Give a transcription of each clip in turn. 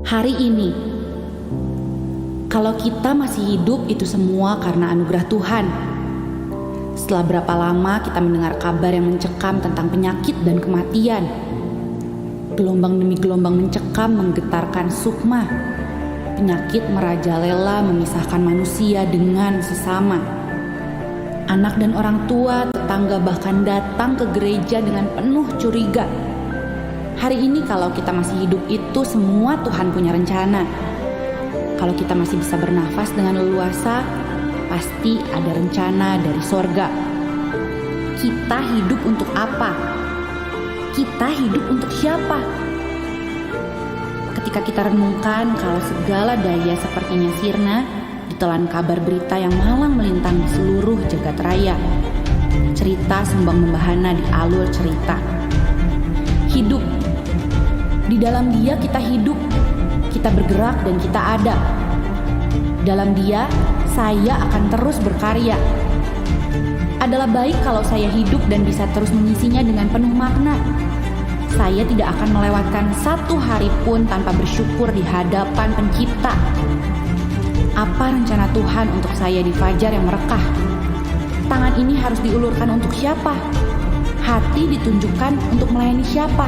Hari ini, kalau kita masih hidup itu semua karena anugerah Tuhan. Setelah berapa lama kita mendengar kabar yang mencekam tentang penyakit dan kematian. Gelombang demi gelombang mencekam menggetarkan sukma. Penyakit merajalela memisahkan manusia dengan sesama. Anak dan orang tua, tetangga bahkan datang ke gereja dengan penuh curiga. Hari ini kalau kita masih hidup itu semua Tuhan punya rencana. Kalau kita masih bisa bernafas dengan leluasa, pasti ada rencana dari sorga. Kita hidup untuk apa? Kita hidup untuk siapa? Ketika kita renungkan kalau segala daya sepertinya sirna, ditelan kabar berita yang malang melintang di seluruh jagat raya. Cerita sembang membahana di alur cerita. Hidup. Di dalam Dia kita hidup. Kita bergerak dan kita ada. Dalam Dia, saya akan terus berkarya. Adalah baik kalau saya hidup dan bisa terus mengisinya dengan penuh makna. Saya tidak akan melewatkan satu hari pun tanpa bersyukur di hadapan Pencipta. Apa rencana Tuhan untuk saya di fajar yang merekah? Tangan ini harus diulurkan untuk siapa? Hati ditunjukkan untuk melayani siapa?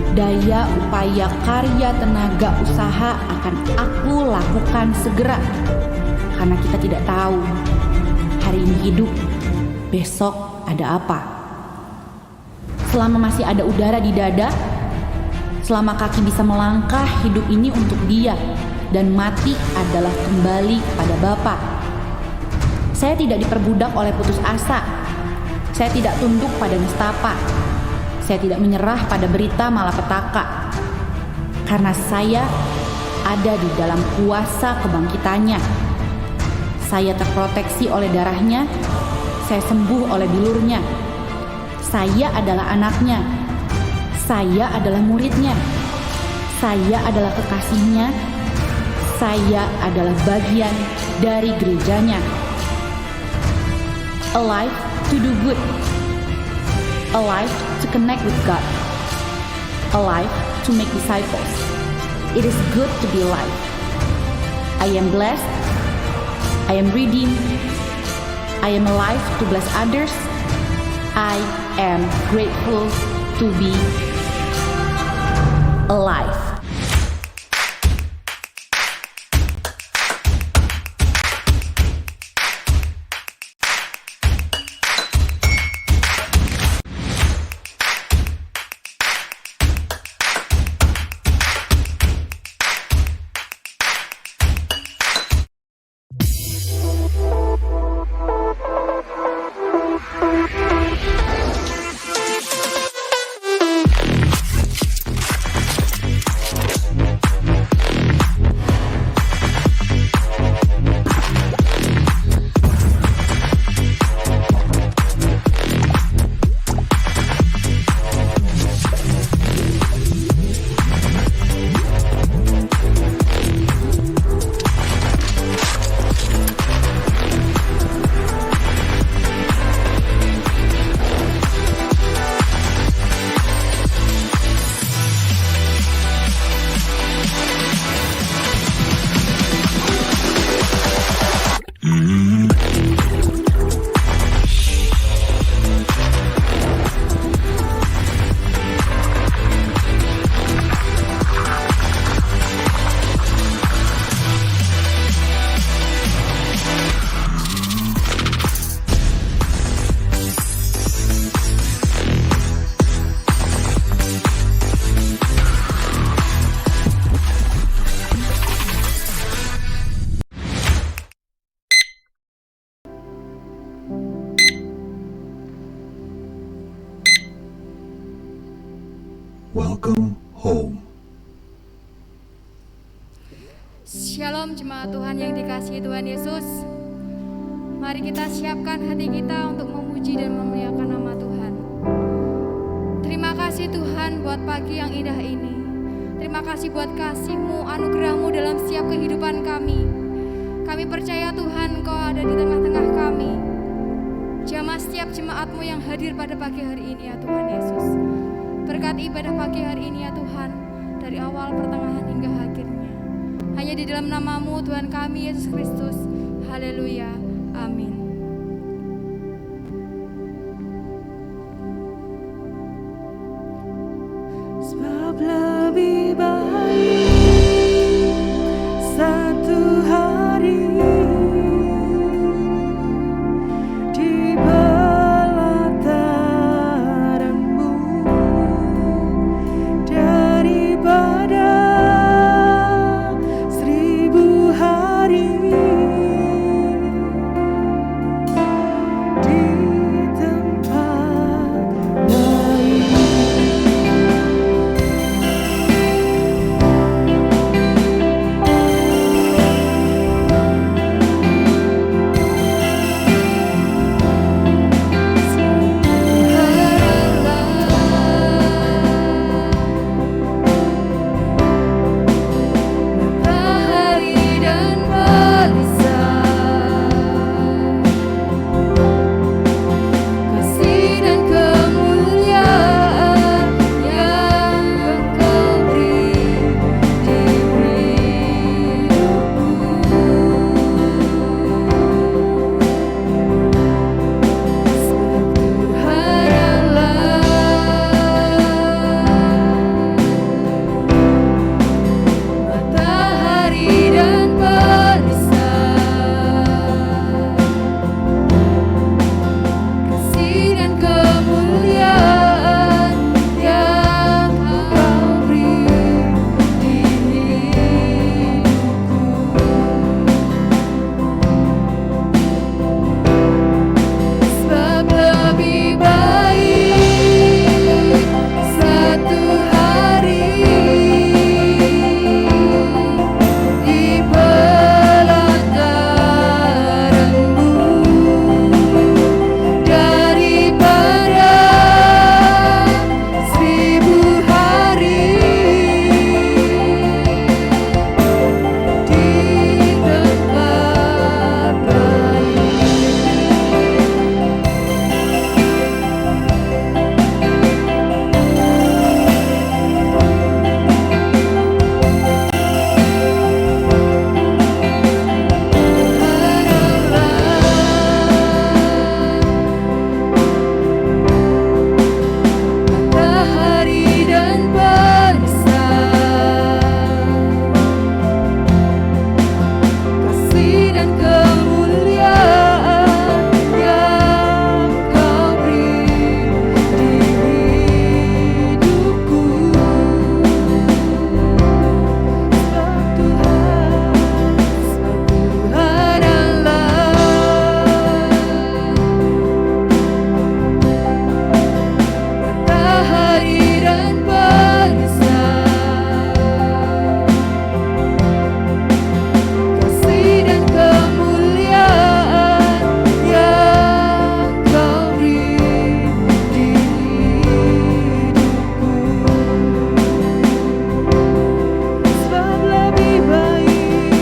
Daya, upaya, karya, tenaga, usaha akan aku lakukan segera. Karena kita tidak tahu hari ini hidup, besok ada apa. Selama masih ada udara di dada, selama kaki bisa melangkah, hidup ini untuk Dia. Dan mati adalah kembali kepada Bapa. Saya tidak diperbudak oleh putus asa. Saya tidak tunduk pada nestapa. Saya tidak menyerah pada berita malapetaka. Karena saya ada di dalam kuasa kebangkitannya. Saya terproteksi oleh darahnya. Saya sembuh oleh bilurnya. Saya adalah anaknya. Saya adalah muridnya. Saya adalah kekasihnya. Saya adalah bagian dari gerejanya. Alive to do good. Alive to connect with God. Alive to make disciples. It is good to be alive. I am blessed. I am redeemed. I am alive to bless others. I am grateful to be alive. Welcome home. Shalom jemaat Tuhan yang dikasihi Tuhan Yesus. Mari kita siapkan hati kita untuk memuji dan memuliakan nama Tuhan. Terima kasih Tuhan buat pagi yang indah ini. Terima kasih buat kasih-Mu, anugerah-Mu dalam setiap kehidupan kami. Kami percaya Tuhan Engkau ada di tengah-tengah kami. Jamah setiap jemaat-Mu yang hadir pada pagi hari ini ya Tuhan Yesus. Berkati ibadah pagi hari ini ya Tuhan. dari awal, pertengahan hingga akhirnya. Hanya di dalam nama-Mu Tuhan kami Yesus Kristus. Haleluya. Amin. Sebab lebih baik satu hari di pelataran-Mu daripada 1000 hari di tempat lain. Matahari dan barisan, kasih dan kemuliaan yang Engkau beri di hidupku. Sebab Tuhan Allah, matahari dan barisan, kasih dan kemuliaan yang Kau beri di hidupku. Sebab lebih baik satu hari di pelataran-Mu daripada 1000 hari di tempat lain. Matahari dan barisan, kasih dan kemuliaan yang Kau beri di hidupku. Sebab Tuhan Allah, matahari dan barisan, kasih dan kemuliaan yang Kau beri di hidupku. Sebab lebih baik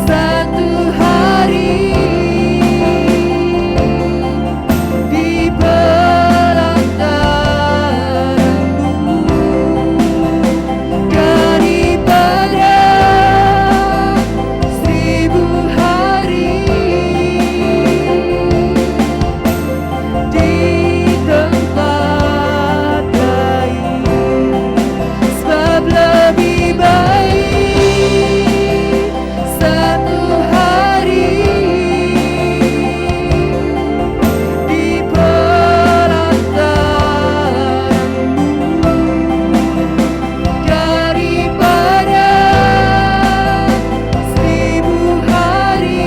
satu hari di pelataran-Mu daripada 1000 hari di tempat lain. Sebab lebih baik satu hari di pelataran-Mu daripada 1000 hari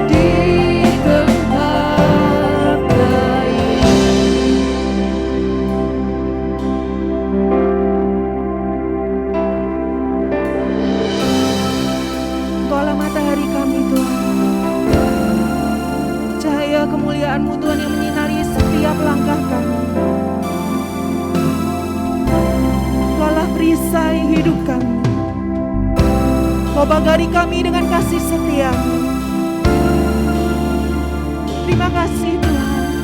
di tempat lain. Engkaulah matahari kami, Tuhan. Cahaya kemuliaan-Mu, Tuhan, yang menyinari setiap langkah kami. Engkaulah perisai hidup kami. Kau bagari kami dengan kasih setia-Mu. Terima kasih, Tuhan.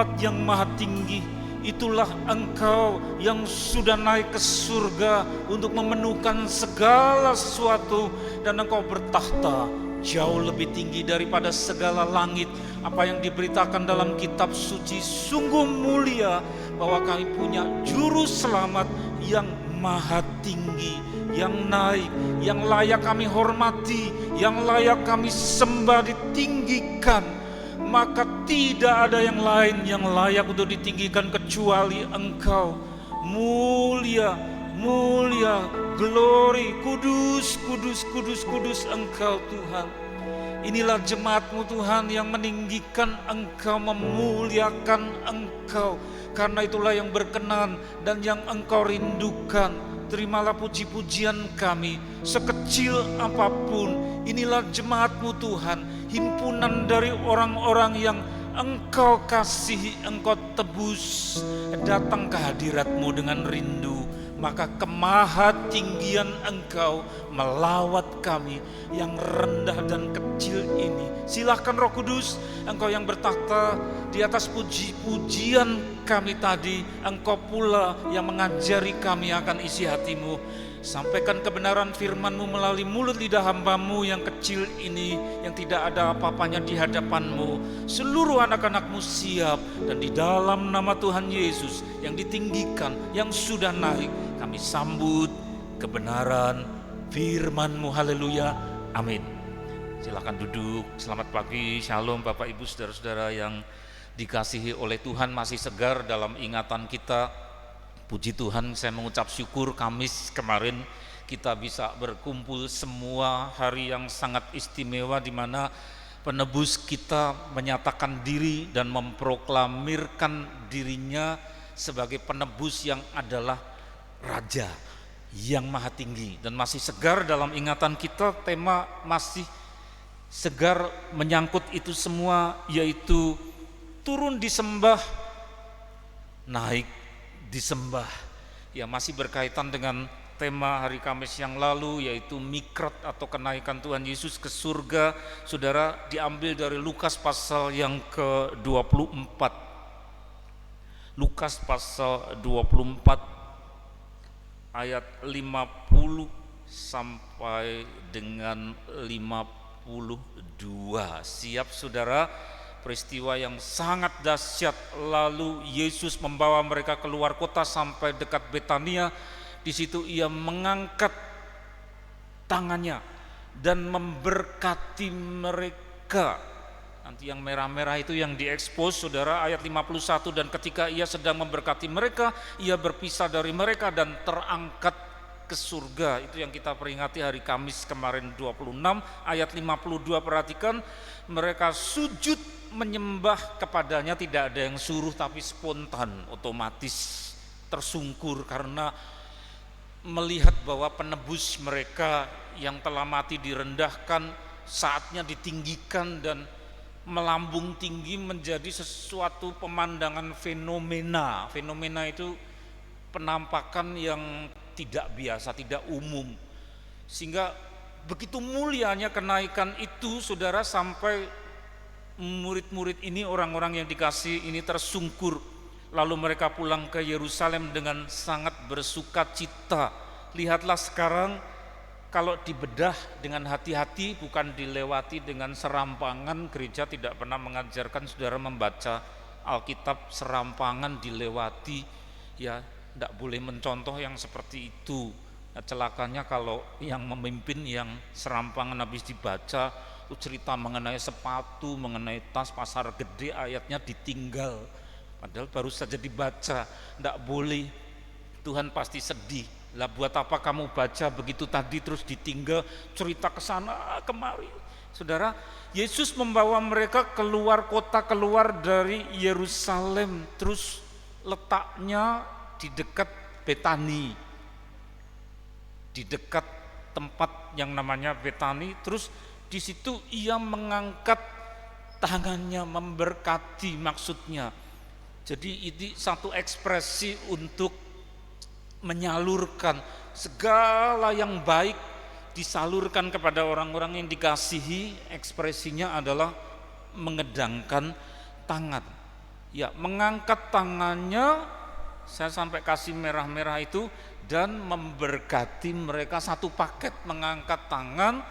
tempat yang maha tinggi. Itulah Engkau yang sudah naik ke surga untuk memenuhkan segala sesuatu, dan Engkau bertahta jauh lebih tinggi daripada segala langit. Apa yang diberitakan dalam kitab suci sungguh mulia, bahwa kami punya juru selamat yang maha tinggi, yang naik, yang layak kami hormati, yang layak kami sembah, ditinggikan. Maka tidak ada yang lain yang layak untuk ditinggikan kecuali Engkau. Mulia, mulia, glory, kudus, kudus, kudus, kudus Engkau Tuhan. Inilah jemaat-Mu Tuhan yang meninggikan Engkau, memuliakan Engkau. Karena itulah yang berkenan dan yang Engkau rindukan. Terimalah puji-pujian kami, sekecil apapun. Inilah jemaat-Mu Tuhan, himpunan dari orang-orang yang Engkau kasihi, Engkau tebus. Datang ke hadirat-Mu dengan rindu, maka kemahatinggian Engkau melawat kami yang rendah dan kecil ini. Silahkan Roh Kudus, Engkau yang bertahta di atas puji-pujian kami tadi, Engkau pula yang mengajari kami akan isi hati-Mu. Sampaikan kebenaran firman-Mu melalui mulut lidah hamba-Mu yang kecil ini, yang tidak ada apa-apanya di hadapan-Mu. Seluruh anak-anak-Mu siap, dan di dalam nama Tuhan Yesus yang ditinggikan, yang sudah naik, kami sambut kebenaran firman-Mu. Haleluya, amin. Silakan duduk. Selamat pagi, shalom Bapak Ibu saudara-saudara yang dikasihi oleh Tuhan. Masih segar dalam ingatan kita. Puji Tuhan, saya mengucap syukur Kamis kemarin kita bisa berkumpul semua, hari yang sangat istimewa di mana penebus kita menyatakan diri dan memproklamirkan dirinya sebagai penebus yang adalah Raja yang maha tinggi. Dan masih segar dalam ingatan kita, tema masih segar menyangkut itu semua, yaitu turun disembah, naik disembah. Ya, masih berkaitan dengan tema hari Kamis yang lalu, yaitu mikrat atau kenaikan Tuhan Yesus ke surga. Saudara, diambil dari Lukas pasal yang ke-24. Lukas pasal 24 ayat 50 sampai dengan 52. Siap saudara? Peristiwa yang sangat dahsyat. Lalu Yesus membawa mereka keluar kota sampai dekat Betania. Di situ ia mengangkat tangannya dan memberkati mereka. Nanti yang merah-merah itu yang diekspos saudara, ayat 51. Dan ketika ia sedang memberkati mereka, ia berpisah dari mereka dan terangkat ke surga. Itu yang kita peringati hari Kamis kemarin 26, ayat 52. Perhatikan, mereka sujud menyembah kepadanya, tidak ada yang suruh tapi spontan, otomatis tersungkur karena melihat bahwa penebus mereka yang telah mati direndahkan, saatnya ditinggikan dan melambung tinggi menjadi sesuatu pemandangan fenomena. Fenomena itu penampakan yang tidak biasa, tidak umum, sehingga begitu mulianya kenaikan itu saudara, sampai murid-murid ini, orang-orang yang dikasihi ini tersungkur. Lalu mereka pulang ke Yerusalem dengan sangat bersukacita. Lihatlah sekarang, kalau dibedah dengan hati-hati, bukan dilewati dengan serampangan. Gereja tidak pernah mengajarkan saudara membaca Alkitab serampangan dilewati, ya, tidak boleh mencontoh yang seperti itu. Nah, celakanya kalau yang memimpin yang serampangan habis dibaca, cerita mengenai sepatu, mengenai tas pasar gede, ayatnya ditinggal, padahal baru saja dibaca. Tidak boleh, Tuhan pasti sedih. Lah buat apa kamu baca begitu tadi terus ditinggal, cerita ke sana kemari. Saudara, Yesus membawa mereka keluar kota, keluar dari Yerusalem, terus letaknya di dekat Betani, di dekat tempat yang namanya Betani. Terus di situ ia mengangkat tangannya memberkati, maksudnya. Jadi ini satu ekspresi untuk menyalurkan segala yang baik, disalurkan kepada orang-orang yang dikasihi. Ekspresinya adalah mengedangkan tangan. Ya, mengangkat tangannya, saya sampai kasih merah-merah itu, dan memberkati mereka satu paket, mengangkat tangan,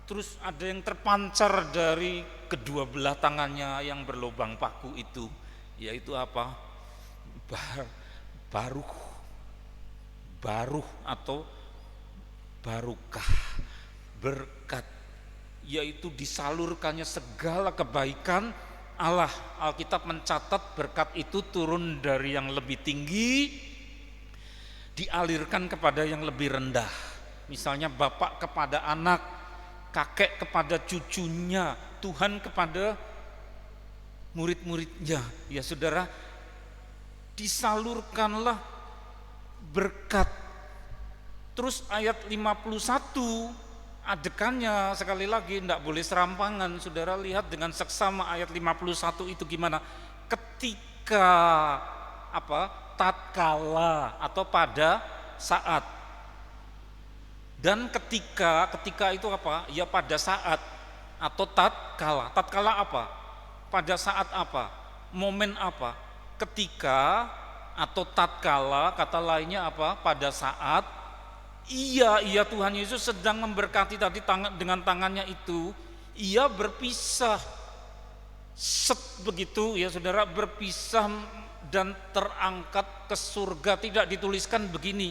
terus ada yang terpancar dari kedua belah tangannya yang berlubang paku itu, yaitu apa? Baruh atau barukah, berkat, yaitu disalurkannya segala kebaikan Allah. Alkitab mencatat berkat itu turun dari yang lebih tinggi, dialirkan kepada yang lebih rendah. Misalnya bapak kepada anak, kakek kepada cucunya, Tuhan kepada murid-muridnya. Ya saudara, disalurkanlah berkat. Terus ayat 51 adegannya sekali lagi tidak boleh serampangan. Saudara lihat dengan seksama ayat 51 itu gimana? Ketika tatkala atau pada saat. Dan ketika itu apa? Ya pada saat atau tatkala. Tatkala apa? Pada saat apa? Momen apa? Ketika atau tatkala, kata lainnya apa? Pada saat. Iya Tuhan Yesus sedang memberkati tadi dengan tangannya itu. Ia berpisah. Begitu ya saudara, berpisah dan terangkat ke surga. Tidak dituliskan begini,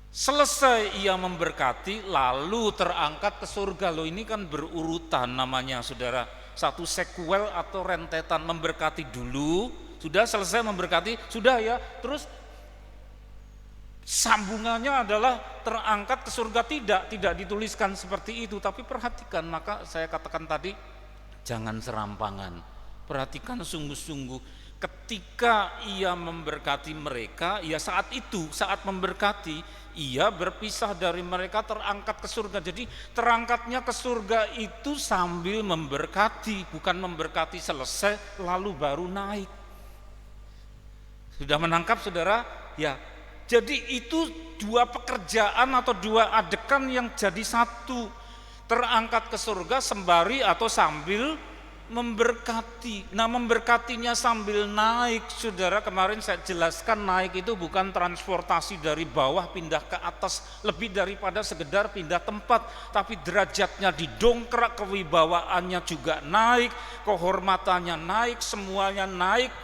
selesai ia memberkati lalu terangkat ke surga. Loh, ini kan berurutan namanya saudara, satu sekuel atau rentetan. Memberkati dulu, sudah selesai memberkati, sudah ya, terus sambungannya adalah terangkat ke surga. Tidak dituliskan seperti itu. Tapi perhatikan, maka saya katakan tadi, jangan serampangan, perhatikan sungguh-sungguh. Ketika ia memberkati mereka, ya saat itu, saat memberkati, ia berpisah dari mereka, terangkat ke surga. Jadi terangkatnya ke surga itu sambil memberkati, bukan memberkati selesai lalu baru naik. Sudah menangkap saudara? Ya. Jadi itu dua pekerjaan atau dua adegan yang jadi satu. Terangkat ke surga sembari atau sambil memberkati. Nah, memberkatinya sambil naik, saudara, kemarin saya jelaskan naik itu bukan transportasi dari bawah pindah ke atas, lebih daripada sekedar pindah tempat, tapi derajatnya didongkrak, kewibawaannya juga naik, kehormatannya naik, semuanya naik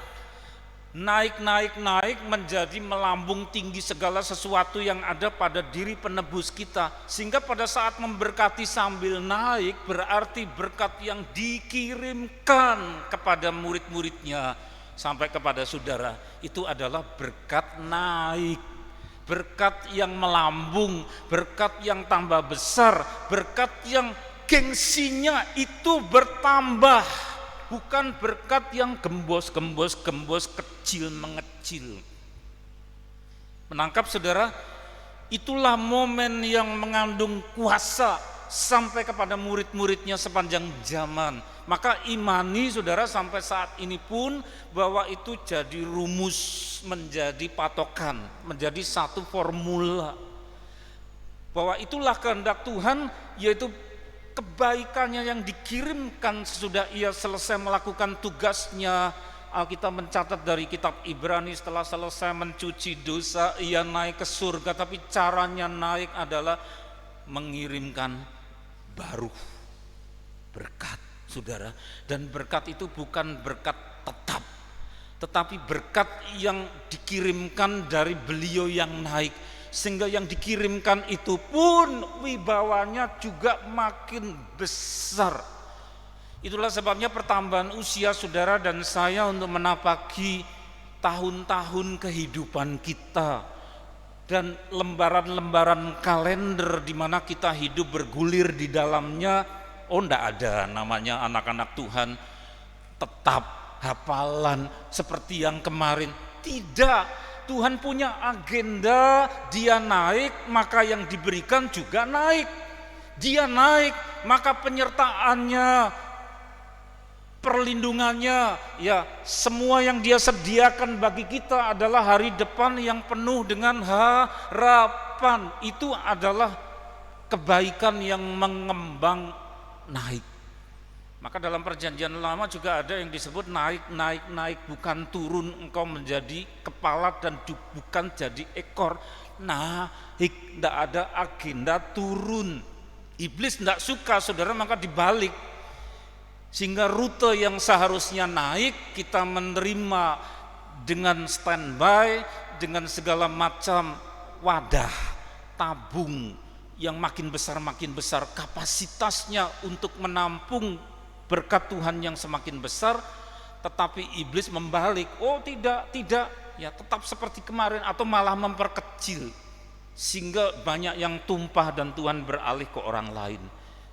menjadi melambung tinggi segala sesuatu yang ada pada diri penebus kita. Sehingga pada saat memberkati sambil naik, berarti berkat yang dikirimkan kepada murid-muridnya sampai kepada saudara itu adalah berkat naik, berkat yang melambung, berkat yang tambah besar, berkat yang gengsinya itu bertambah. Bukan berkat yang gembos, kecil mengecil. Menangkap saudara? Itulah momen yang mengandung kuasa sampai kepada murid-muridnya sepanjang zaman. Maka imani saudara sampai saat ini pun bahwa itu jadi rumus, menjadi patokan, menjadi satu formula. Bahwa itulah kehendak Tuhan, yaitu kebaikannya yang dikirimkan sesudah ia selesai melakukan tugasnya. Alkitab mencatat dari kitab Ibrani, setelah selesai mencuci dosa ia naik ke surga, tapi caranya naik adalah mengirimkan baruh, berkat saudara. Dan berkat itu bukan berkat tetap, tetapi berkat yang dikirimkan dari beliau yang naik. Sehingga yang dikirimkan itu pun wibawanya juga makin besar. Itulah sebabnya pertambahan usia saudara dan saya untuk menapaki tahun-tahun kehidupan kita dan lembaran-lembaran kalender di mana kita hidup bergulir di dalamnya. Oh, enggak ada namanya anak-anak Tuhan tetap hafalan seperti yang kemarin. Tidak. Tuhan punya agenda, dia naik maka yang diberikan juga naik. Dia naik maka penyertaannya, perlindungannya, ya semua yang dia sediakan bagi kita adalah hari depan yang penuh dengan harapan. Itu adalah kebaikan yang mengembang naik. Maka dalam perjanjian lama juga ada yang disebut naik, bukan turun, engkau menjadi kepala dan bukan jadi ekor. Naik, tidak ada agenda turun. Iblis tidak suka saudara, maka dibalik. Sehingga rute yang seharusnya naik, kita menerima dengan standby, dengan segala macam wadah, tabung yang makin besar kapasitasnya untuk menampung berkat Tuhan yang semakin besar. Tetapi iblis membalik, oh tidak, ya tetap seperti kemarin, atau malah memperkecil, sehingga banyak yang tumpah dan Tuhan beralih ke orang lain.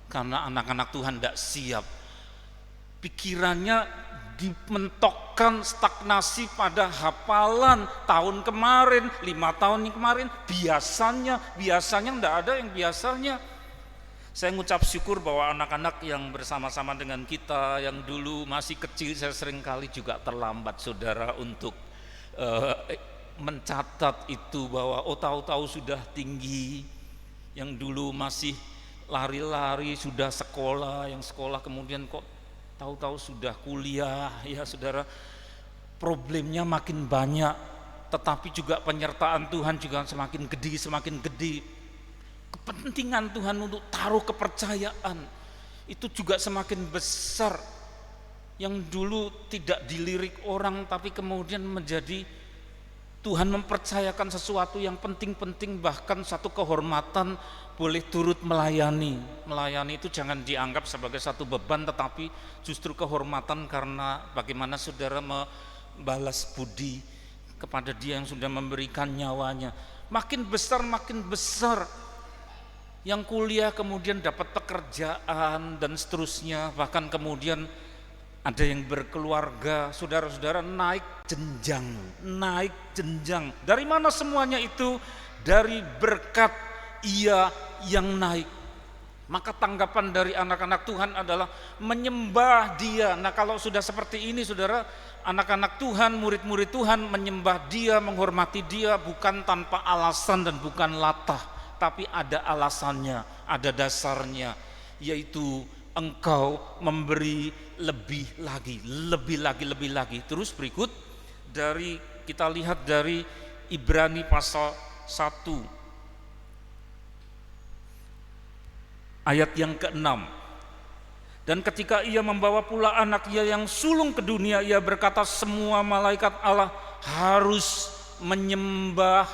Karena anak-anak Tuhan tidak siap, pikirannya dimentokkan, stagnasi pada hafalan tahun kemarin, 5 tahun yang kemarin, biasanya tidak ada yang biasanya. Saya mengucap syukur bahwa anak-anak yang bersama-sama dengan kita yang dulu masih kecil, saya seringkali juga terlambat saudara untuk mencatat itu, bahwa tahu-tahu sudah tinggi, yang dulu masih lari-lari sudah sekolah, yang sekolah kemudian kok tahu-tahu sudah kuliah, ya saudara. Problemnya makin banyak, tetapi juga penyertaan Tuhan juga semakin gede. Kepentingan Tuhan untuk taruh kepercayaan itu juga semakin besar. Yang dulu tidak dilirik orang, tapi kemudian menjadi Tuhan mempercayakan sesuatu yang penting-penting, bahkan satu kehormatan boleh turut melayani. Melayani itu jangan dianggap sebagai satu beban, tetapi justru kehormatan, karena bagaimana saudara membalas budi kepada dia yang sudah memberikan nyawanya. Makin besar. Yang kuliah kemudian dapat pekerjaan dan seterusnya, bahkan kemudian ada yang berkeluarga, saudara-saudara, naik jenjang. Dari mana semuanya itu? Dari berkat ia yang naik. Maka tanggapan dari anak-anak Tuhan adalah menyembah dia. Nah, kalau sudah seperti ini saudara, anak-anak Tuhan, murid-murid Tuhan menyembah dia, menghormati dia, bukan tanpa alasan dan bukan latah, tapi ada alasannya, ada dasarnya, yaitu engkau memberi lebih lagi. Terus berikut dari kita lihat dari Ibrani pasal 1 ayat yang ke-6. Dan ketika ia membawa pula anaknya yang sulung ke dunia, ia berkata, semua malaikat Allah harus menyembah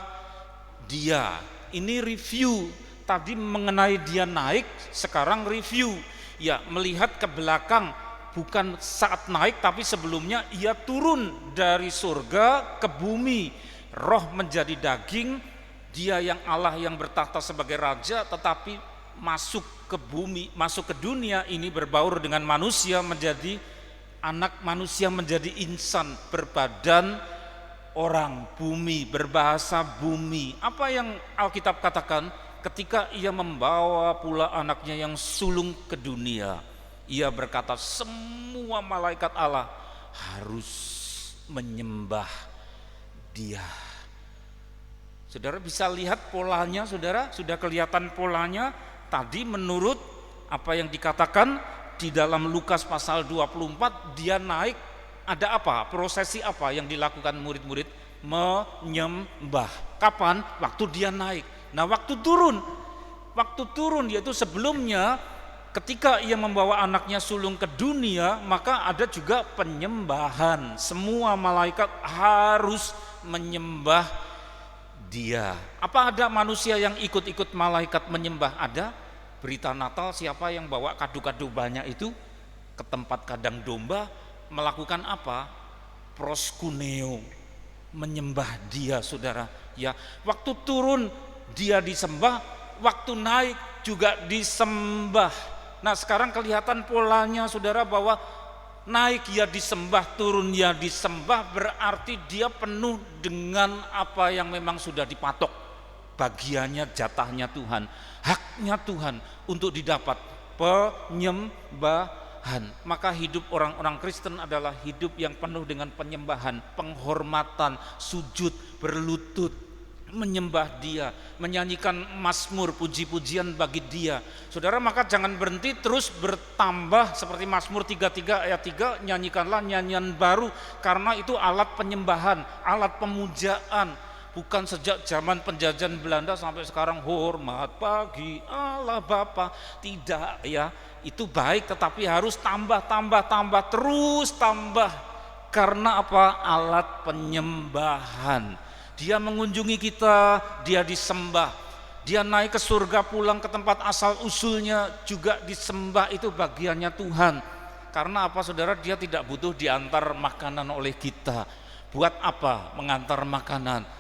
dia. Ini review, tadi mengenai dia naik, sekarang review. Ya, melihat ke belakang, bukan saat naik, tapi sebelumnya ia turun dari surga ke bumi. Roh menjadi daging, dia yang Allah yang bertahta sebagai raja, tetapi masuk ke bumi, masuk ke dunia ini, berbaur dengan manusia, menjadi anak manusia, menjadi insan, berbadan orang, bumi, berbahasa bumi. Apa yang Alkitab katakan? Ketika ia membawa pula anaknya yang sulung ke dunia, ia berkata, semua malaikat Allah harus menyembah dia. Saudara bisa lihat polanya, saudara, sudah kelihatan polanya. Tadi menurut apa yang dikatakan di dalam Lukas pasal 24, dia naik. Ada apa? Prosesi apa yang dilakukan murid-murid? Menyembah. Kapan? Waktu dia naik. Nah, waktu turun yaitu sebelumnya, ketika ia membawa anaknya sulung ke dunia, maka ada juga penyembahan. Semua malaikat harus menyembah dia. Apa ada manusia yang ikut-ikut malaikat menyembah? Ada. Berita Natal, siapa yang bawa kado-kado banyak itu ke tempat kandang domba, melakukan apa? Proskuneo, menyembah dia, saudara. Ya, waktu turun dia disembah, waktu naik juga disembah. Nah, sekarang kelihatan polanya, saudara, bahwa naik ya disembah, turun ya disembah, berarti dia penuh dengan apa yang memang sudah dipatok, bagiannya, jatahnya Tuhan, haknya Tuhan untuk didapat penyembahan. Maka hidup orang-orang Kristen adalah hidup yang penuh dengan penyembahan, penghormatan, sujud, berlutut. menyembah Dia, menyanyikan mazmur puji-pujian bagi Dia. Saudara, maka jangan berhenti, terus bertambah seperti Mazmur 33 ayat 3, nyanyikanlah nyanyian baru, karena itu alat penyembahan, alat pemujaan. Bukan sejak zaman penjajahan Belanda sampai sekarang hormat bagi Allah Bapa. Tidak ya, itu baik, tetapi harus tambah terus tambah. Karena apa? Alat penyembahan. Dia mengunjungi kita, dia disembah. Dia naik ke surga, pulang ke tempat asal usulnya juga disembah, itu bagiannya Tuhan. Karena apa saudara? Dia tidak butuh diantar makanan oleh kita. Buat apa mengantar makanan?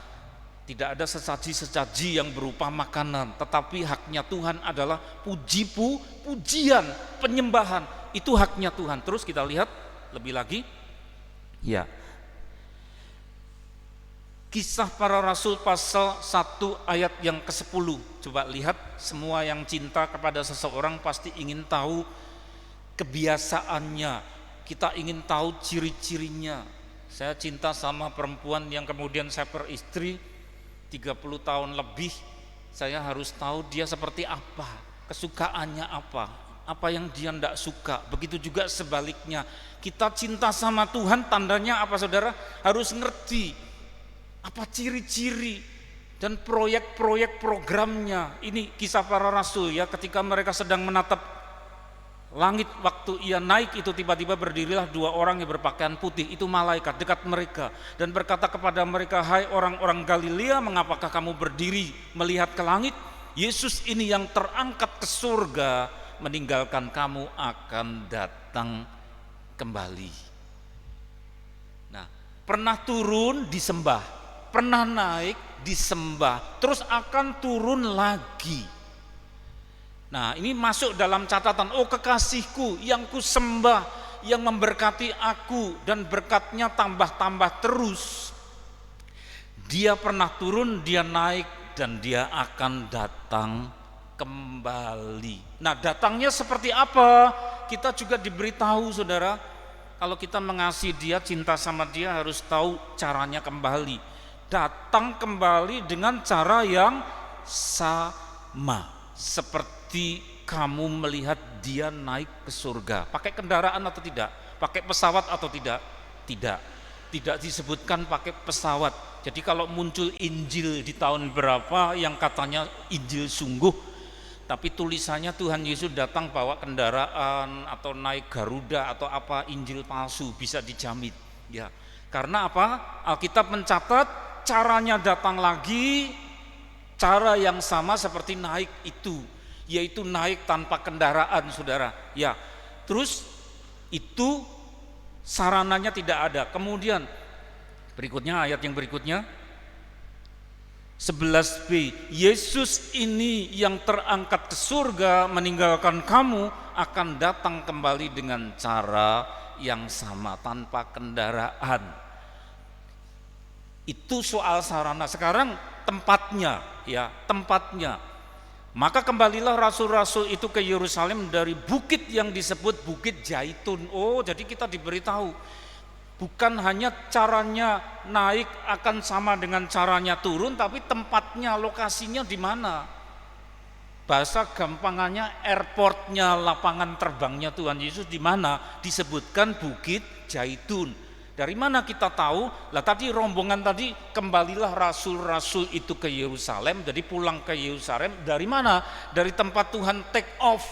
Tidak ada sesaji-sesaji yang berupa makanan, tetapi haknya Tuhan adalah pujian, penyembahan. Itu haknya Tuhan. Terus kita lihat lebih lagi. Ya. Kisah Para Rasul pasal 1 ayat yang ke-10. Coba lihat, semua yang cinta kepada seseorang pasti ingin tahu kebiasaannya. Kita ingin tahu ciri-cirinya. Saya cinta sama perempuan yang kemudian saya beristri 30 tahun lebih. Saya harus tahu dia seperti apa, kesukaannya apa yang dia tidak suka. Begitu juga sebaliknya. Kita cinta sama Tuhan, tandanya apa saudara? Harus ngerti apa ciri-ciri dan proyek-proyek programnya. Ini kisah para rasul ya, ketika mereka sedang menatap langit waktu ia naik itu, tiba-tiba berdirilah 2 orang yang berpakaian putih, itu malaikat dekat mereka dan berkata kepada mereka, hai orang-orang Galilea, mengapakah kamu berdiri melihat ke langit? Yesus ini yang terangkat ke surga meninggalkan kamu akan datang kembali. Nah, pernah turun disembah, pernah naik disembah, terus akan turun lagi. Nah, ini masuk dalam catatan, oh kekasihku yang kusembah, yang memberkati aku dan berkatnya tambah-tambah terus. Dia pernah turun, dia naik, dan dia akan datang kembali. Nah, datangnya seperti apa? Kita juga diberitahu saudara, kalau kita mengasihi dia, cinta sama dia, harus tahu caranya kembali. Datang kembali dengan cara yang sama, seperti kamu melihat dia naik ke surga. Pakai kendaraan atau tidak? Pakai pesawat atau tidak? Tidak disebutkan pakai pesawat. Jadi kalau muncul Injil di tahun berapa yang katanya Injil sungguh, tapi tulisannya Tuhan Yesus datang bawa kendaraan atau naik Garuda atau apa, Injil palsu, bisa dijamin ya. Karena apa? Alkitab mencatat caranya datang lagi, cara yang sama seperti naik itu, yaitu naik tanpa kendaraan saudara ya. Terus itu sarananya tidak ada. Kemudian berikutnya, ayat yang berikutnya 11b, Yesus ini yang terangkat ke surga meninggalkan kamu akan datang kembali dengan cara yang sama, tanpa kendaraan. Itu soal sarana. Sekarang tempatnya ya, tempatnya. Maka kembalilah rasul-rasul itu ke Yerusalem dari bukit yang disebut Bukit Zaitun. Oh, jadi kita diberitahu bukan hanya caranya naik akan sama dengan caranya turun, tapi tempatnya, lokasinya di mana. Bahasa gampangannya airportnya, lapangan terbangnya Tuhan Yesus di mana? Disebutkan Bukit Zaitun. Dari mana kita tahu? Lah tadi rombongan tadi, kembalilah rasul-rasul itu ke Yerusalem, jadi pulang ke Yerusalem dari mana? Dari tempat Tuhan take off.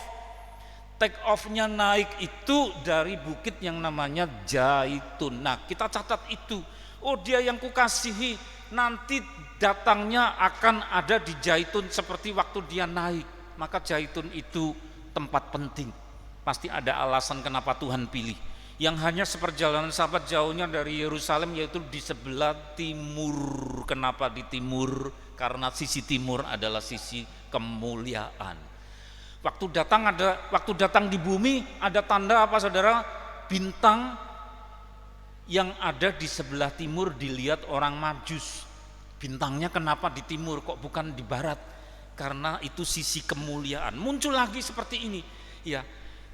Take off-nya naik itu dari bukit yang namanya Zaitun. Nah, kita catat itu. Oh, dia yang kukasihi, nanti datangnya akan ada di Zaitun seperti waktu dia naik. Maka Zaitun itu tempat penting. Pasti ada alasan kenapa Tuhan pilih. Yang hanya seperjalanan sahabat jauhnya dari Yerusalem, yaitu di sebelah timur. Kenapa di timur? Karena sisi timur adalah sisi kemuliaan. Waktu datang di bumi ada tanda apa saudara? Bintang yang ada di sebelah timur dilihat orang Majus. Bintangnya kenapa di timur kok bukan di barat? Karena itu sisi kemuliaan. Muncul lagi seperti ini, ya.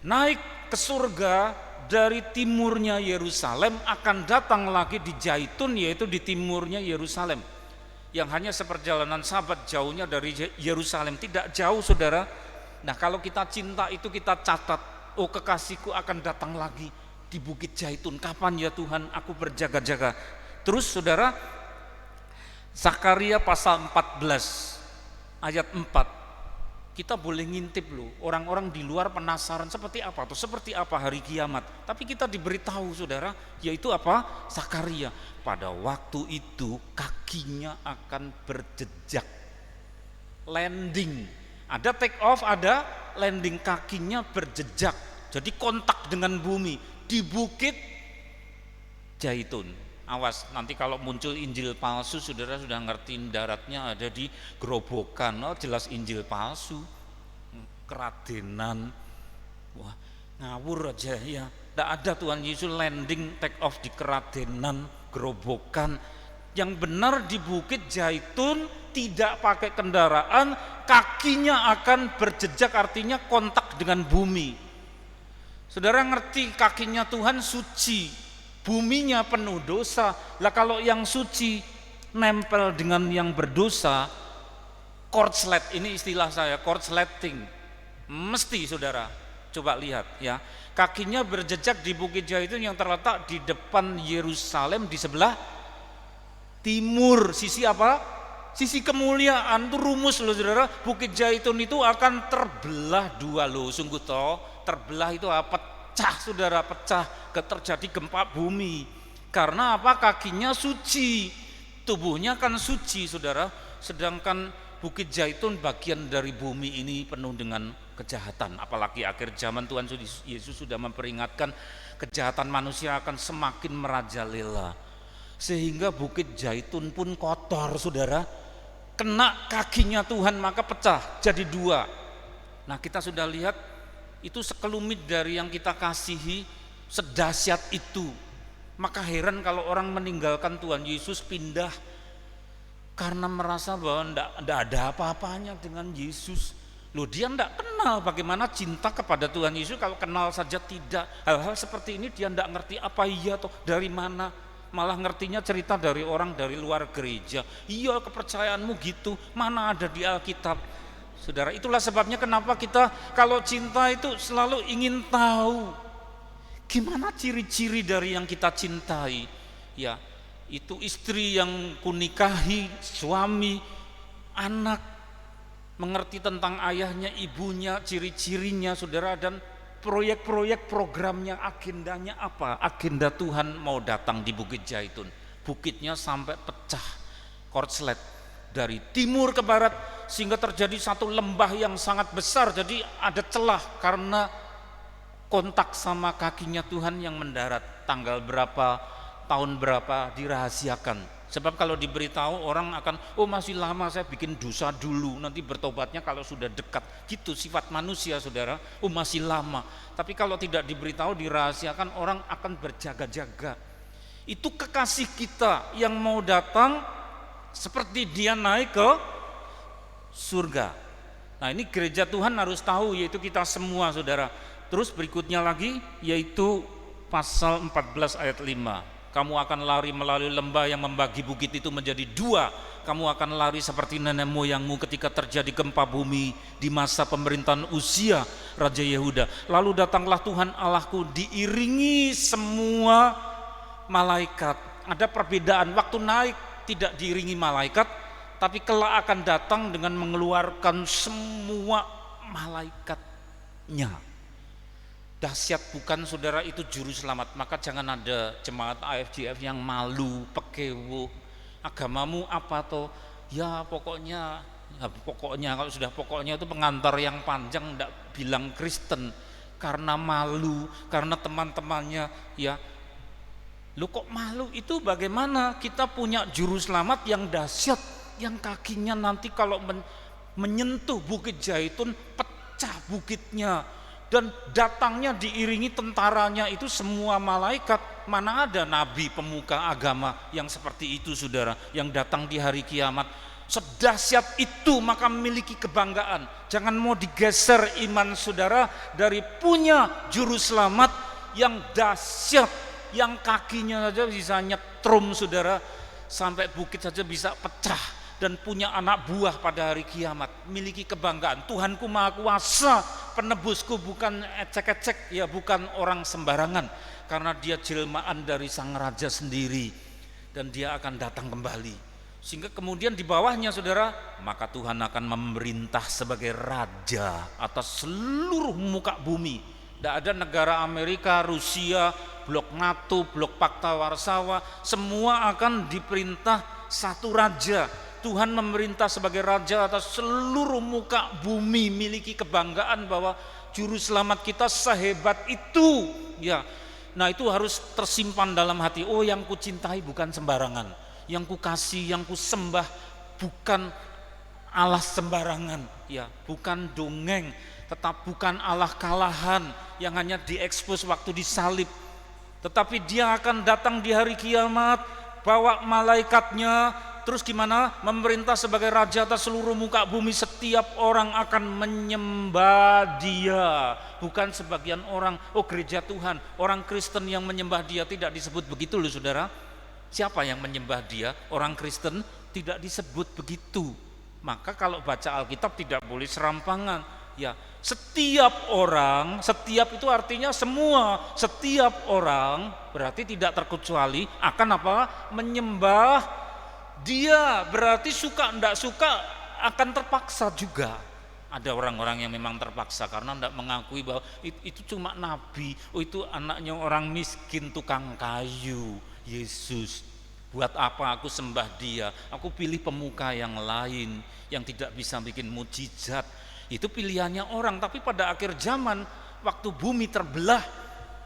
Naik ke surga dari timurnya Yerusalem, akan datang lagi di Zaitun, yaitu di timurnya Yerusalem. yang hanya seperjalanan sahabat jauhnya dari Yerusalem, tidak jauh saudara. Nah kalau kita cinta itu kita catat, oh kekasihku akan datang lagi di Bukit Zaitun, kapan ya Tuhan, aku berjaga-jaga. Terus saudara, Zakaria pasal 14 ayat 4, kita boleh ngintip loh, orang-orang di luar penasaran seperti apa tuh, seperti apa hari kiamat. Tapi kita diberitahu saudara, yaitu apa? Zakaria, pada waktu itu kakinya akan berjejak, landing, ada take off, ada landing, kakinya berjejak, jadi kontak dengan bumi di Bukit Zaitun. Awas nanti kalau muncul Injil palsu, saudara sudah ngerti daratnya ada di Gerobokan. Oh jelas Injil palsu, keradenan, wah ngawur aja ya. Tidak ada Tuhan Yesus landing take off di keradenan, Gerobokan. Yang benar di Bukit Zaitun, tidak pakai kendaraan, kakinya akan berjejak, artinya kontak dengan bumi. Saudara ngerti kakinya Tuhan suci, buminya penuh dosa. Lah kalau yang suci nempel dengan yang berdosa, korslet, ini istilah saya, korsleting. Mesti saudara, coba lihat ya, kakinya berjejak di Bukit Zaitun yang terletak di depan Yerusalem di sebelah timur. Sisi apa? Sisi kemuliaan. Itu rumus loh saudara, Bukit Zaitun itu akan terbelah dua loh, sungguh toh. Terbelah itu apa? Pecah saudara, pecah, terjadi gempa bumi. Karena apa? Kakinya suci, tubuhnya kan suci saudara. Sedangkan Bukit Zaitun bagian dari bumi ini penuh dengan kejahatan. Apalagi akhir zaman Tuhan Yesus sudah memperingatkan kejahatan manusia akan semakin merajalela. Sehingga Bukit Zaitun pun kotor saudara. Kena kakinya Tuhan maka pecah jadi dua. Nah kita sudah lihat itu sekelumit dari yang kita kasihi, sedahsyat itu. Maka heran kalau orang meninggalkan Tuhan Yesus, pindah karena merasa bahwa tidak ada apa-apanya dengan Yesus. Loh dia tidak kenal bagaimana cinta kepada Tuhan Yesus. Kalau kenal saja tidak. Hal-hal seperti ini dia tidak ngerti apa iya atau dari mana. Malah ngertinya cerita dari orang dari luar gereja. Iya kepercayaanmu gitu, mana ada di Alkitab. Saudara, itulah sebabnya kenapa kita kalau cinta itu selalu ingin tahu gimana ciri-ciri dari yang kita cintai. Ya, itu istri yang kunikahi, suami, anak, mengerti tentang ayahnya, ibunya, ciri-cirinya saudara, dan proyek-proyek programnya, agendanya apa? Agenda Tuhan mau datang di Bukit Zaitun. Bukitnya sampai pecah, korslet dari timur ke barat, sehingga terjadi satu lembah yang sangat besar. Jadi ada celah karena kontak sama kakinya Tuhan yang mendarat. Tanggal berapa, tahun berapa dirahasiakan. Sebab kalau diberitahu orang akan, oh masih lama, saya bikin dosa dulu, nanti bertobatnya kalau sudah dekat. Gitu sifat manusia saudara, oh masih lama. Tapi kalau tidak diberitahu, dirahasiakan, orang akan berjaga-jaga. Itu kekasih kita yang mau datang seperti dia naik ke surga. Nah ini gereja Tuhan harus tahu, yaitu kita semua saudara. Terus berikutnya lagi yaitu pasal 14 ayat 5. Kamu akan lari melalui lembah yang membagi bukit itu menjadi dua. Kamu akan lari seperti nenek moyangmu ketika terjadi gempa bumi di masa pemerintahan Uzia Raja Yehuda. Lalu datanglah Tuhan Allahku diiringi semua malaikat. Ada perbedaan, waktu naik tidak diiringi malaikat, tapi kelak akan datang dengan mengeluarkan semua malaikatnya. Dahsyat bukan saudara, itu juru selamat. Maka jangan ada jemaat AFJF yang malu, pekewo, agamamu apa toh? Ya pokoknya kalau sudah pokoknya itu pengantar yang panjang, tidak bilang Kristen karena malu, karena teman-temannya ya. Lu kok malu? Itu bagaimana? Kita punya juru selamat yang dahsyat, yang kakinya nanti kalau menyentuh Bukit Zaitun pecah bukitnya, dan datangnya diiringi tentaranya itu semua malaikat. Mana ada nabi pemuka agama yang seperti itu saudara, yang datang di hari kiamat. Sedahsyat itu maka memiliki kebanggaan. Jangan mau digeser iman saudara dari punya juru selamat yang dahsyat, yang kakinya saja bisa nyetrum saudara, sampai bukit saja bisa pecah. dan punya anak buah pada hari kiamat, miliki kebanggaan. Tuhanku Maha Kuasa, penebusku bukan ecek-ecek, ya bukan orang sembarangan, karena dia jelmaan dari Sang Raja sendiri dan dia akan datang kembali. Sehingga kemudian di bawahnya saudara, maka Tuhan akan memerintah sebagai raja atas seluruh muka bumi. Tidak ada negara Amerika, Rusia, blok NATO, blok Pakta Warsawa, semua akan diperintah satu raja. Tuhan memerintah sebagai raja atas seluruh muka bumi, miliki kebanggaan bahwa juru selamat kita sehebat itu. Ya, nah itu harus tersimpan dalam hati. Oh, yang kucintai bukan sembarangan, yang ku kasih, yang ku sembah bukan Allah sembarangan, ya, bukan dongeng, tetap bukan Allah kalahan yang hanya diekspos waktu disalib, tetapi dia akan datang di hari kiamat, bawa malaikatnya, terus gimana? Memerintah sebagai raja atas seluruh muka bumi. Setiap orang akan menyembah dia, bukan sebagian orang, oh gereja Tuhan, orang Kristen yang menyembah dia, tidak disebut begitu loh saudara. Siapa yang menyembah dia? Orang Kristen, tidak disebut begitu. Maka kalau baca Alkitab tidak boleh serampangan. Ya, setiap orang, setiap itu artinya semua, setiap orang berarti tidak terkecuali akan apa? Menyembah dia. Berarti suka enggak suka akan terpaksa juga. Ada orang-orang yang memang terpaksa karena enggak mengakui bahwa itu cuma nabi, oh itu anaknya orang miskin tukang kayu. Yesus, buat apa aku sembah dia? Aku pilih pemuka yang lain yang tidak bisa bikin mujizat. Itu pilihannya orang. Tapi pada akhir zaman, waktu bumi terbelah,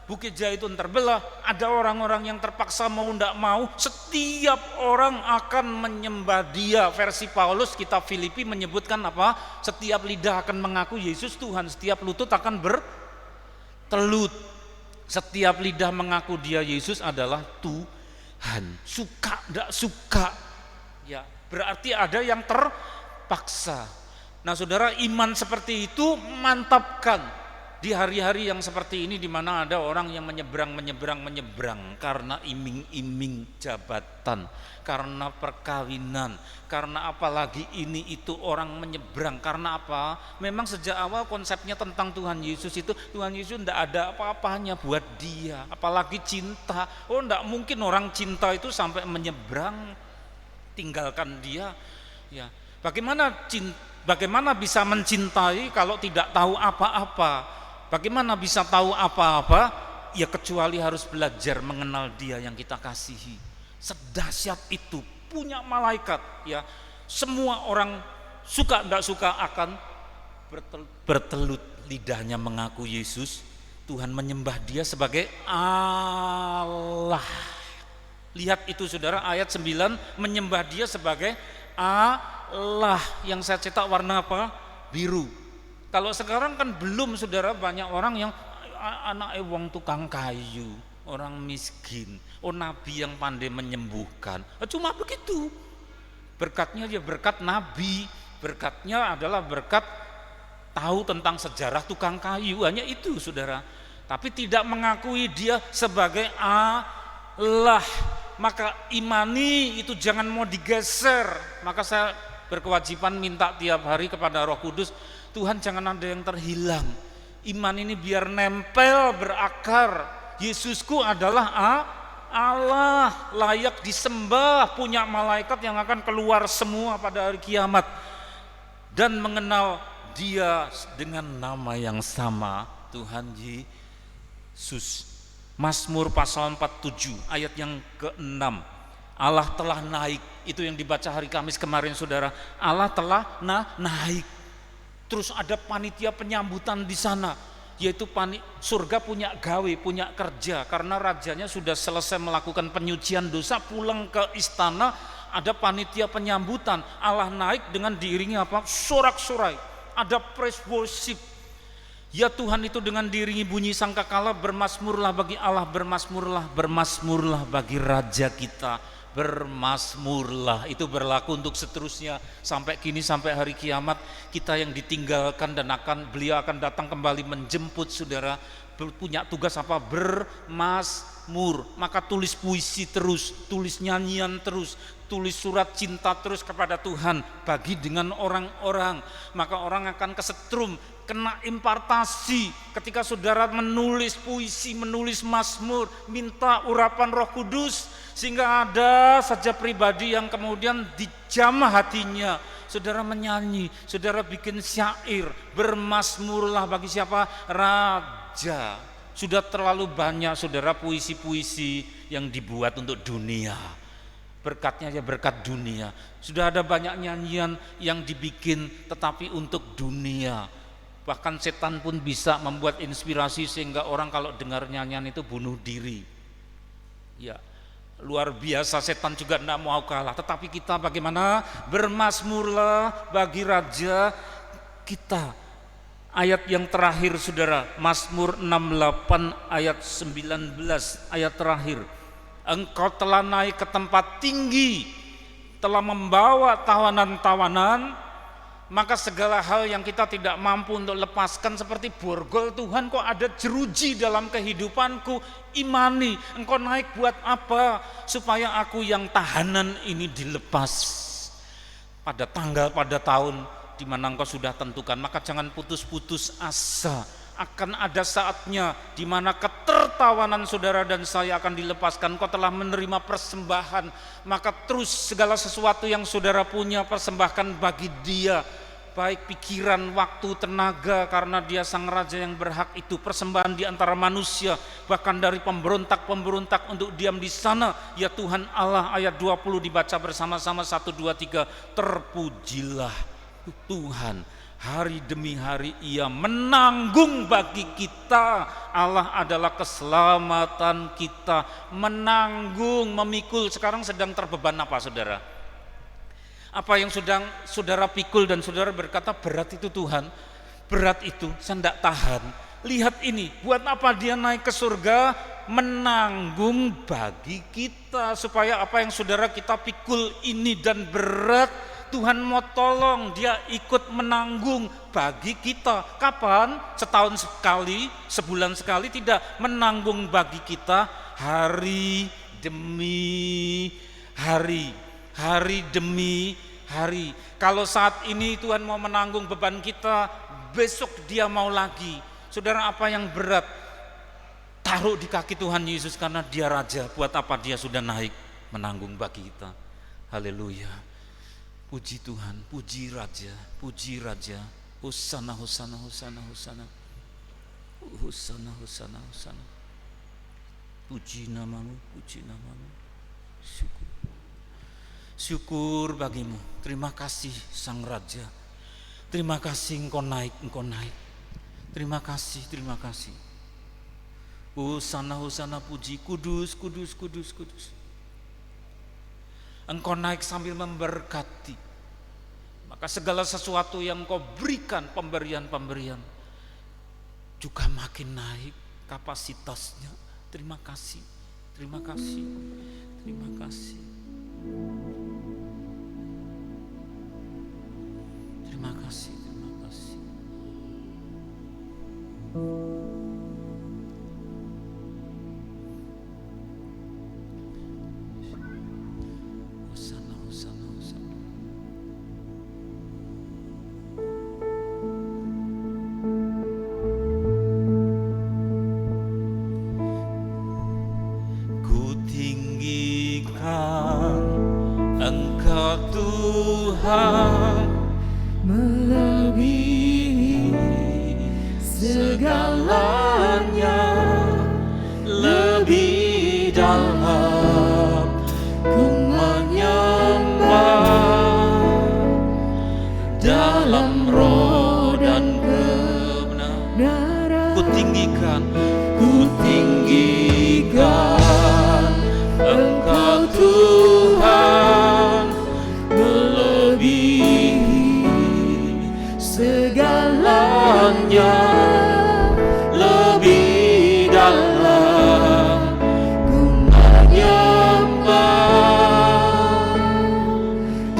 Bukit Zaitun terbelah, ada orang-orang yang terpaksa mau ndak mau, setiap orang akan menyembah dia. Versi Paulus kitab Filipi menyebutkan apa? Setiap lidah akan mengaku Yesus Tuhan, setiap lutut akan bertelut. Setiap lidah mengaku dia Yesus adalah Tuhan. Suka ndak suka, ya berarti ada yang terpaksa. Nah saudara, iman seperti itu mantapkan di hari-hari yang seperti ini, di mana ada orang yang menyeberang karena iming-iming jabatan, karena perkawinan, karena apalagi ini itu orang menyeberang karena apa? Memang sejak awal konsepnya tentang Tuhan Yesus itu, Tuhan Yesus tidak ada apa-apanya buat dia, apalagi cinta. Oh, tidak mungkin orang cinta itu sampai menyeberang tinggalkan dia. Ya, bagaimana bisa mencintai kalau tidak tahu apa-apa? Bagaimana bisa tahu apa-apa? Ya kecuali harus belajar mengenal dia yang kita kasihi. Sedahsyat itu, punya malaikat, ya. Semua orang suka tidak suka akan bertelut lidahnya mengaku Yesus. Tuhan menyembah dia sebagai Allah. Lihat itu saudara, ayat 9, menyembah dia sebagai Allah, yang saya cetak warna apa? Biru. Kalau sekarang kan belum saudara, banyak orang yang anak wong tukang kayu, orang miskin, oh nabi yang pandai menyembuhkan. Cuma begitu. Berkatnya dia berkat nabi, berkatnya adalah berkat tahu tentang sejarah tukang kayu, hanya itu saudara. Tapi tidak mengakui dia sebagai Allah. Maka imani itu jangan mau digeser. Maka saya berkewajiban minta tiap hari kepada Roh Kudus, Tuhan jangan ada yang terhilang. Iman ini biar nempel, berakar. Yesusku adalah Allah, layak disembah, punya malaikat yang akan keluar semua pada hari kiamat. Dan mengenal dia dengan nama yang sama, Tuhan Yesus. Mazmur pasal 47 ayat yang ke-6. Allah telah naik, itu yang dibaca hari Kamis kemarin saudara. Allah telah naik. Terus ada panitia penyambutan di sana, yaitu surga punya gawe, punya kerja, karena rajanya sudah selesai melakukan penyucian dosa, pulang ke istana, ada panitia penyambutan. Allah naik dengan diiringi apa? Sorak-sorai, ada praise worship. Ya Tuhan itu dengan diiringi bunyi sangkakala, bermasmurlah bagi Allah, bermasmurlah bagi Raja kita, bermasmurlah. Itu berlaku untuk seterusnya sampai kini, sampai hari kiamat. Kita yang ditinggalkan dan beliau akan datang kembali menjemput saudara, punya tugas apa? Bermazmur. Maka tulis puisi terus, tulis nyanyian terus, tulis surat cinta terus kepada Tuhan, bagi dengan orang-orang. Maka orang akan kesetrum, kena impartasi ketika saudara menulis puisi, menulis mazmur, minta urapan Roh Kudus, sehingga ada saja pribadi yang kemudian dijamah hatinya. Saudara menyanyi, saudara bikin syair, bermazmurlah bagi siapa? Raja. Sudah terlalu banyak saudara puisi-puisi yang dibuat untuk dunia. Berkatnya ya berkat dunia. Sudah ada banyak nyanyian yang dibikin tetapi untuk dunia. Bahkan setan pun bisa membuat inspirasi sehingga orang kalau dengar nyanyian itu bunuh diri. Ya, luar biasa, setan juga tidak mau kalah. Tetapi kita bagaimana? Bermazmurlah bagi Raja kita. Ayat yang terakhir saudara, Mazmur 68 ayat 19, ayat terakhir. Engkau telah naik ke tempat tinggi, telah membawa tawanan-tawanan, maka segala hal yang kita tidak mampu untuk lepaskan seperti borgol, Tuhan kok ada jeruji dalam kehidupanku, imani, engkau naik buat apa? Supaya aku yang tahanan ini dilepas pada tanggal, pada tahun di mana engkau sudah tentukan. Maka jangan putus-putus asa, akan ada saatnya di mana ketertawanan saudara dan saya akan dilepaskan. Kau telah menerima persembahan, maka terus segala sesuatu yang saudara punya persembahkan bagi Dia, baik pikiran, waktu, tenaga, karena Dia sang Raja yang berhak itu. Persembahan di antara manusia, bahkan dari pemberontak-pemberontak untuk diam di sana. Ya Tuhan Allah, ayat 20 dibaca bersama-sama, 1, 2, 3. Terpujilah Tuhan, hari demi hari Ia menanggung bagi kita. Allah adalah keselamatan kita. Menanggung, memikul. Sekarang sedang terbeban apa saudara? Apa yang sedang saudara pikul dan saudara berkata berat itu Tuhan, berat itu, saya tidak tahan. Lihat ini, buat apa Dia naik ke surga? Menanggung bagi kita, supaya apa yang saudara kita pikul ini dan berat, Tuhan mau tolong, Dia ikut menanggung bagi kita. Kapan? Setahun sekali, sebulan sekali? Tidak, menanggung bagi kita hari demi hari, hari demi hari. Kalau saat ini Tuhan mau menanggung beban kita, besok Dia mau lagi. Saudara, apa yang berat taruh di kaki Tuhan Yesus, karena Dia Raja. Buat apa? Dia sudah naik menanggung bagi kita. Haleluya. Puji Tuhan, puji Raja, puji Raja. Hosana, hosana, hosana, hosana. Hosana, hosana, hosana. Puji namamu, puji namamu. Syukur. Syukur bagimu. Terima kasih Sang Raja. Terima kasih Engkau naik, Engkau naik. Terima kasih, terima kasih. Hosana, hosana, puji. Kudus, kudus, kudus, kudus. Engkau naik sambil memberkati, maka segala sesuatu yang Engkau berikan, pemberian-pemberian juga makin naik kapasitasnya. Terima kasih, terima kasih, terima kasih, terima kasih, terima kasih. Tuhan melebihi segalanya, lebih dalam ku menyembah dalam roh dan kebenaran. Ku tinggikan Engkau Tuhan melebihi segalanya, lebih dalam ku menyembah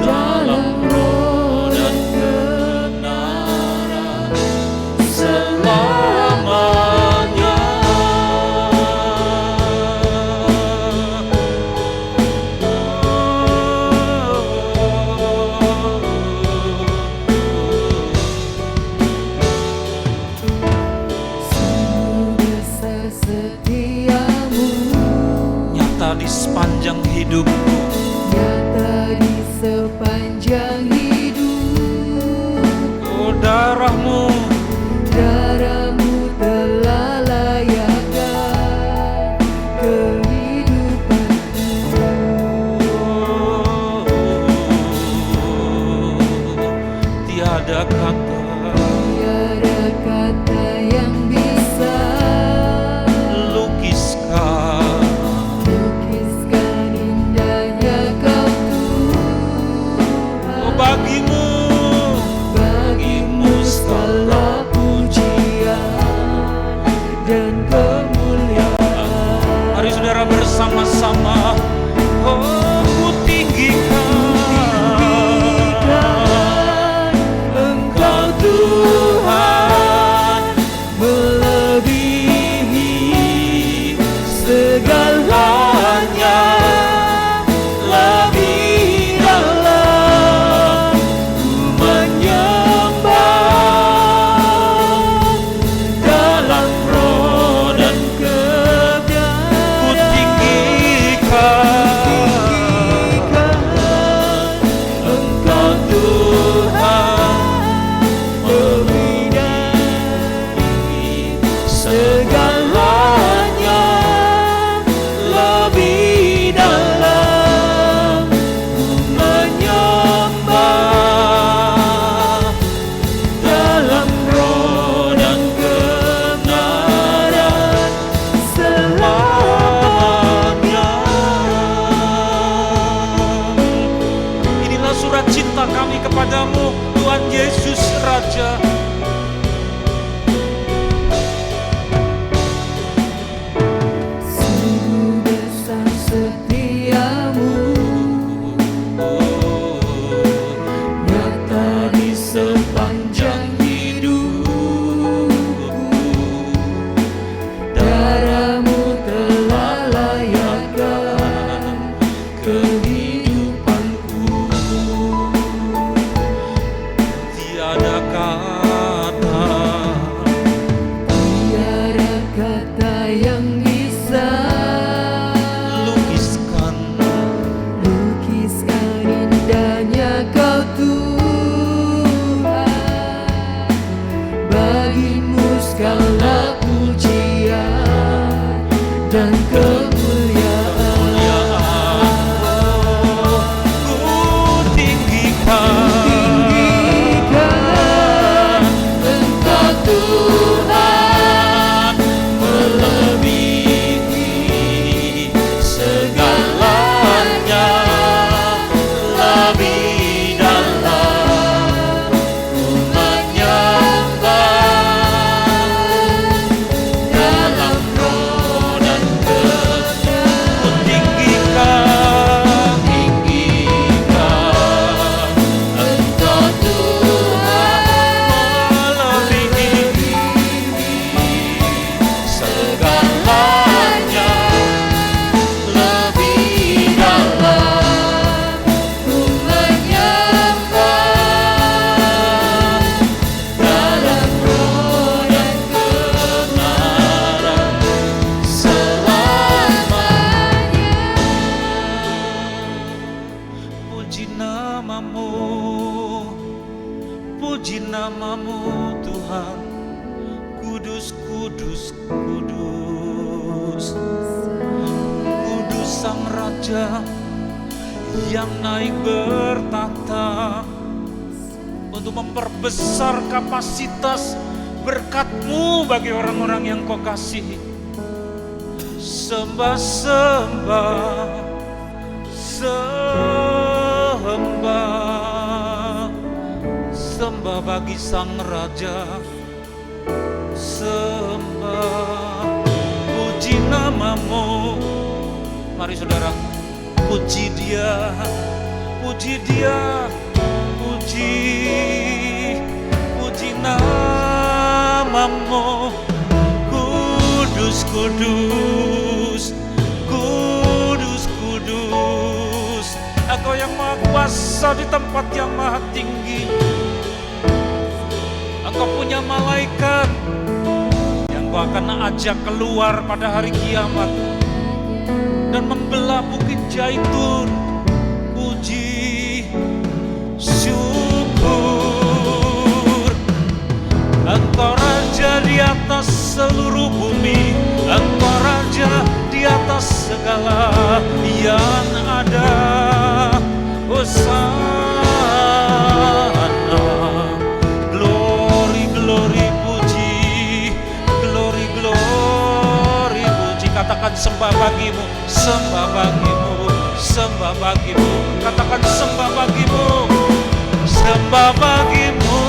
dalam roh dan kebenaran selamanya. sepanjang hidupku. nyata di sepanjang hidup. Oh, darahmu Telah layakkan kehidupanku. tiada kata Tiada kata yang bisa lukiskan lukiskan indahnya Kau Tuhan. bagimu Bagimu segala pujian dan kemuliaan. Mari saudara bersama-sama. Oh, ku tinggikan Engkau Tuhan melebihi segalanya, lebih dalam ku menyembah dalam roh dan kebenaran. ku tinggikan Engkau Tuhan lebih dari segalanya, lebih dalam ku menyembah dalam roh dan kebenaran selamanya. Inilah surat cinta kami kepadamu, Tuhan Yesus Raja. Sungguh besar setiamu, nyata di sepanjang hidupku. Darahmu telah layakkan kehidupanku. Tiada kata Tiada kata yang bisa lukiskan lukiskan indahnya Kau Tuhan. Bagimu segala pujian dan kemuliaan. ku tinggikan Tinggikan Engkau Tuhan melebihi segalanya, lebih dalam ku menyembah dalam roh dan kebenaran. ku tinggikan Tinggikan Engkau Tuhan melebihi segalanya, lebih dalam ku menyembah dalam roh dan kebenaran selamanya. Puji namamu Tuhan. Kudus, kudus, kudus. Kudus Sang Raja yang naik bertahta untuk memperbesar kapasitas berkat-Mu bagi orang-orang yang Kau kasihi. Sembah, sembah, sembah, sembah bagi Sang Raja. Sembah, puji namamu. Mari saudara, puji Dia, puji Dia, puji namamu. Kudus, kudus, kudus, kudus. Engkau yang maha kuasa di tempat yang maha tinggi. Engkau punya malaikat yang Kau akan ajak keluar pada hari kiamat. dan membelah bukit Zaitun. Puji syukur, Engkau Raja di atas seluruh bumi, Engkau Raja di atas segala yang ada. Hosana, glory, glory, puji, glory, glory, puji. Katakan sembah bagimu, sembah bagimu, sembah bagimu. Katakan sembah bagimu, sembah bagimu,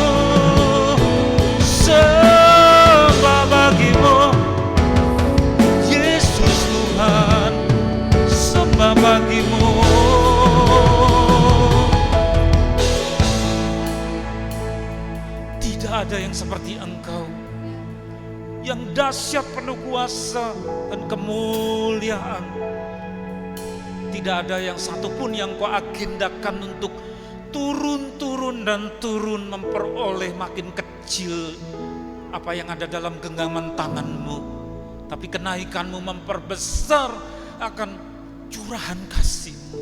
sembah bagimu. Yesus Tuhan, sembah bagimu. Tidak ada yang seperti Engkau, yang dahsyat penuh kuasa dan kemuliaan. Tidak ada yang satupun yang Kau agendakan untuk turun-turun dan turun memperoleh makin kecil apa yang ada dalam genggaman tangan-Mu. Tapi kenaikan-Mu memperbesar akan curahan kasih-Mu.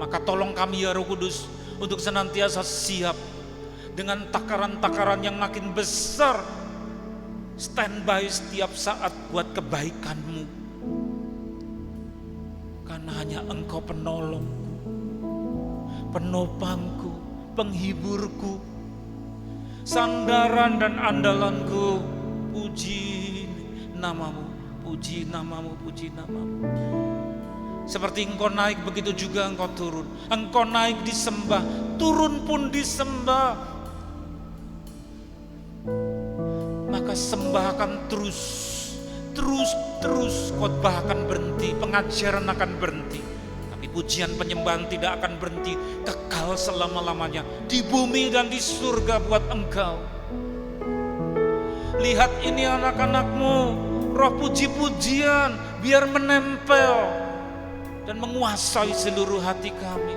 Maka tolong kami ya Roh Kudus untuk senantiasa siap dengan takaran-takaran yang makin besar, standby setiap saat buat kebaikan-Mu. Karena hanya Engkau penolongku, penopangku, penghiburku, sandaran dan andalanku. Puji namamu, puji namamu, puji namamu. Seperti Engkau naik, begitu juga Engkau turun. Engkau naik disembah, turun pun disembah. Maka sembah akan terus, khotbah akan berhenti, pengajaran akan berhenti. Tapi pujian penyembahan tidak akan berhenti, kekal selama-lamanya di bumi dan di surga buat Engkau. Lihat ini anak-anak-Mu, roh puji-pujian biar menempel dan menguasai seluruh hati kami.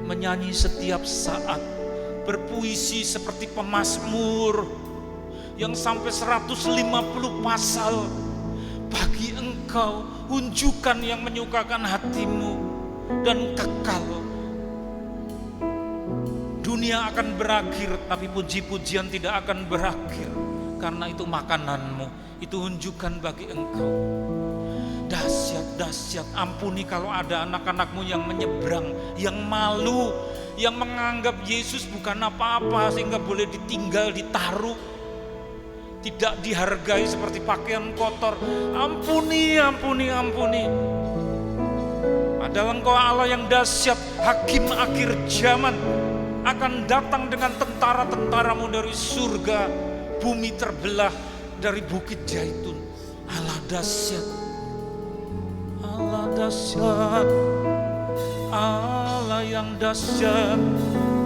Menyanyi setiap saat, berpuisi seperti pemazmur yang sampai 150 pasal. Bagi Engkau, unjukan yang menyukakan hatimu dan kekal. Dunia akan berakhir, tapi puji-pujian tidak akan berakhir. Karena itu makananmu, itu unjukan bagi Engkau. Dahsyat, dahsyat. Ampuni kalau ada anak-anak-Mu yang menyeberang, yang malu, yang menganggap Yesus bukan apa-apa sehingga boleh ditinggal, ditaruh, tidak dihargai seperti pakaian kotor. Ampuni, ampuni, ampuni. Padahal Engkau Allah yang dahsyat, hakim akhir zaman, akan datang dengan tentara-tentara-Mu dari surga. Bumi terbelah dari bukit Zaitun. Allah dahsyat, Allah dahsyat, Allah yang dahsyat.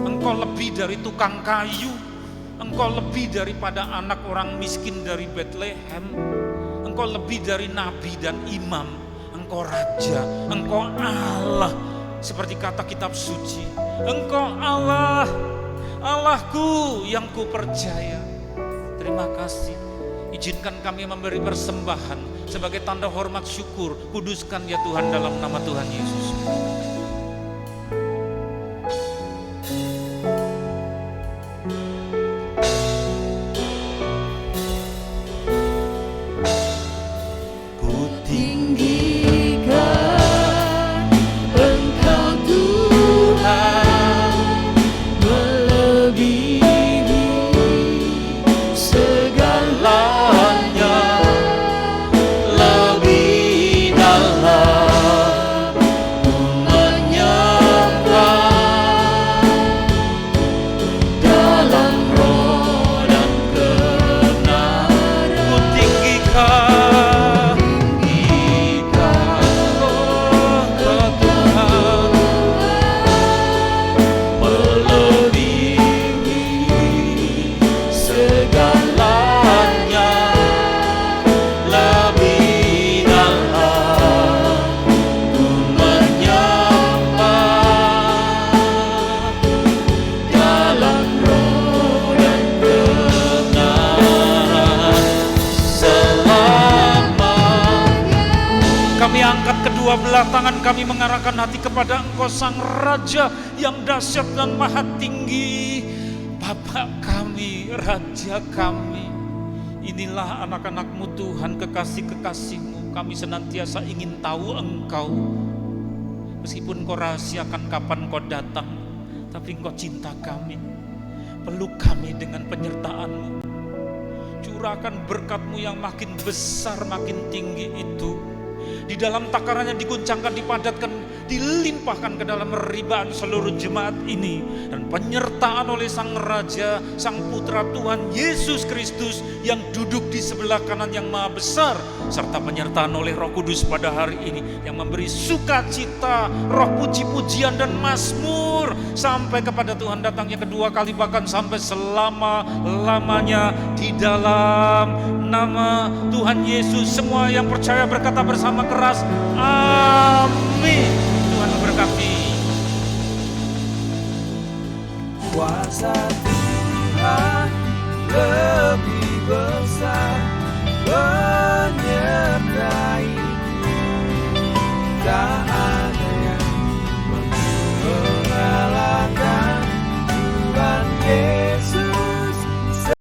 Engkau lebih dari tukang kayu, Engkau lebih daripada anak orang miskin dari Bethlehem. Engkau lebih dari nabi dan imam. Engkau Raja, Engkau Allah. Seperti kata kitab suci, Engkau Allah, Allahku yang ku percaya. Terima kasih. Izinkan kami memberi persembahan sebagai tanda hormat syukur. Kuduskan ya Tuhan dalam nama Tuhan Yesus. Lebih dalam kedua belah tangan kami mengarahkan hati kepada Engkau Sang Raja yang dahsyat dan maha tinggi. Bapa kami, Raja kami, inilah anak-anak-Mu Tuhan, kekasih-kekasih-Mu. Kami senantiasa ingin tahu Engkau. Meskipun Engkau rahasiakan kapan Engkau datang, tapi Engkau cinta kami. Peluk kami dengan penyertaan-Mu. Curahkan berkat-Mu yang makin besar, makin tinggi itu. Di dalam takarannya diguncangkan, dipadatkan, dilimpahkan ke dalam meribaan seluruh jemaat ini. Dan penyertaan oleh Sang Raja, Sang Putra Tuhan Yesus Kristus yang duduk di sebelah kanan yang maha besar. Serta penyertaan oleh Roh Kudus pada hari ini yang memberi sukacita, roh puji-pujian dan mazmur sampai kepada Tuhan datangnya kedua kali, bahkan sampai selama-lamanya. Di dalam nama Tuhan Yesus, semua yang percaya berkata bersama keras, amin. Tuhan memberkati. Kuasa Tuhan lebih besar menyertai. Tak